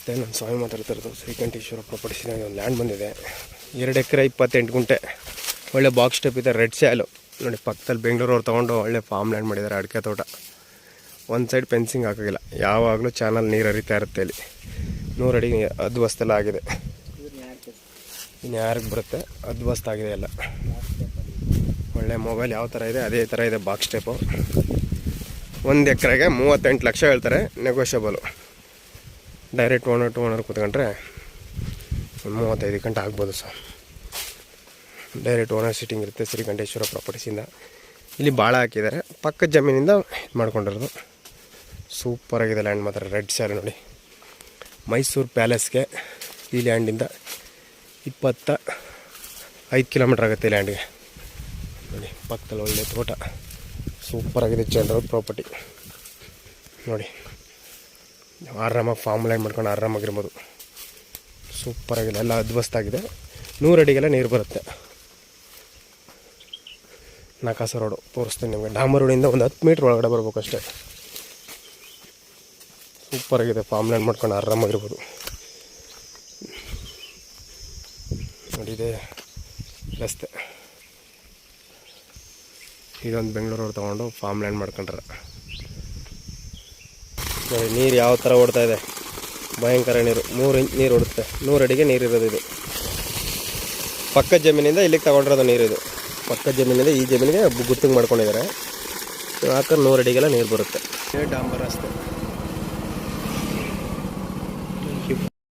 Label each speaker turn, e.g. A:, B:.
A: ನಮಸ್ತೆ, ನಾನು ಸ್ವಾಮಿ ಮಾತಾಡ್ತಿರೋದು. ಶ್ರೀಕಂಠೇಶ್ವರ ಪ್ರಾಪರ್ಟೀಸಿನ ಒಂದು ಲ್ಯಾಂಡ್ ಬಂದಿದೆ. 2 ಎಕರೆ 28 ಗುಂಟೆ. ಒಳ್ಳೆ ಬಾಕ್ಸ್ ಸ್ಟೆಪ್ ಇದೆ, ರೆಡ್ ಸ್ಯಾಲು ನೋಡಿ. ಪಕ್ಕದಲ್ಲಿ ಬೆಂಗಳೂರವ್ರು ತೊಗೊಂಡು ಒಳ್ಳೆ ಫಾರ್ಮ್ ಲ್ಯಾಂಡ್ ಮಾಡಿದ್ದಾರೆ, ಅಡಿಕೆ ತೋಟ. ಒಂದು ಸೈಡ್ ಫೆನ್ಸಿಂಗ್ ಹಾಕೋಗಿಲ್ಲ, ಯಾವಾಗಲೂ ಚಾನಲ್ ನೀರು ಹರಿತಾ ಇರುತ್ತೆ. ಇಲ್ಲಿ 100 ಅಡಿ ಅದ್ವಸ್ತೆಲ್ಲ ಆಗಿದೆ. ಇನ್ನು ಯಾರಿಗೆ ಬರುತ್ತೆ, ಅದ್ವಸ್ತಾಗಿದೆ ಎಲ್ಲ. ಒಳ್ಳೆ ಮೊಬೈಲ್ ಯಾವ ಥರ ಇದೆ ಅದೇ ಥರ ಇದೆ ಬಾಕ್ಸ್ ಸ್ಟೆಪ್ಪು. 1 ಎಕರೆಗೆ 38 ಲಕ್ಷ ಹೇಳ್ತಾರೆ, negotiable. Direct owner to owner ಕೂತ್ಕೊಂಡ್ರೆ ಒಂದು 35 ಗಂಟೆ ಆಗ್ಬೋದು ಸರ್. ಡೈರೆಕ್ಟ್ ಓನರ್ ಸಿಟ್ಟಿಂಗ್ ಇರುತ್ತೆ ಶ್ರೀಕಂಠೇಶ್ವರ ಪ್ರಾಪರ್ಟೀಸಿಂದ. ಇಲ್ಲಿ ಭಾಳ ಹಾಕಿದ್ದಾರೆ, ಪಕ್ಕದ ಜಮೀನಿಂದ ಇದು ಮಾಡ್ಕೊಂಡಿರೋದು. ಸೂಪರಾಗಿದೆ ಲ್ಯಾಂಡ್ ಮಾತ್ರ. ರೆಡ್ ಸ್ಯಾಲ್ ನೋಡಿ. ಮೈಸೂರು ಪ್ಯಾಲೇಸ್ಗೆ ಈ ಲ್ಯಾಂಡಿಂದ 25 ಕಿಲೋಮೀಟ್ರ್ ಆಗುತ್ತೆ ಲ್ಯಾಂಡ್ಗೆ ನೋಡಿ. ಪಕ್ಕದಲ್ಲಿ ಒಳ್ಳೆ ತೋಟ, ಸೂಪರಾಗಿದೆ ಜನರಲ್ ಪ್ರಾಪರ್ಟಿ ನೋಡಿ. ಆರಾಮಾಗಿ ಫಾರ್ಮ್ ಲ್ಯಾಂಡ್ ಮಾಡ್ಕೊಂಡು ಆರಾಮಾಗಿರ್ಬೋದು. ಸೂಪರಾಗಿದೆ, ಎಲ್ಲ ಅದ್ವಸ್ತಾಗಿದೆ. 100 ಅಡಿಗೆಲ್ಲ ನೀರು ಬರುತ್ತೆ. ನಕಾಸ ರೋಡು ತೋರಿಸ್ತೀನಿ ನಿಮಗೆ. ಡಾಂಬರ್ ರೋಡಿಂದ ಒಂದು 10 ಮೀಟ್ರ್ ಒಳಗಡೆ ಬರ್ಬೇಕಷ್ಟೇ. ಸೂಪರಾಗಿದೆ, ಫಾರ್ಮ್ ಲ್ಯಾಂಡ್ ಮಾಡ್ಕೊಂಡು ಆರಾಮಾಗಿರ್ಬೋದು ನೋಡಿ. ಇದೆ ರಸ್ತೆ. ಇದೊಂದು ಬೆಂಗಳೂರವ್ರು ತೊಗೊಂಡು ಫಾರ್ಮ್ ಲ್ಯಾಂಡ್ ಮಾಡ್ಕೊಂಡ್ರೆ ನೋಡಿ. ನೀರು ಯಾವ ಥರ ಓಡ್ತಾ ಇದೆ, ಭಯಂಕರ ನೀರು. 3 ಇಂಚ್ ನೀರು ಓಡುತ್ತೆ. 100 ಅಡಿಗೆ ನೀರು ಇರೋದು ಇದು. ಪಕ್ಕದ ಜಮೀನಿಂದ ಇಲ್ಲಿಗೆ ತಗೊಂಡಿರೋದು ನೀರು ಇದು. ಪಕ್ಕದ ಜಮೀನಿಂದ ಈ ಜಮೀನಿಗೆ ಗುತ್ತಿಗೆ ಮಾಡ್ಕೊಂಡಿದ್ದಾರೆ. ಯಾಕಂದ್ರೆ 100 ಅಡಿಗೆಲ್ಲ ನೀರು ಬರುತ್ತೆ. ಡಾಂಬರ್ ರಸ್ತೆ.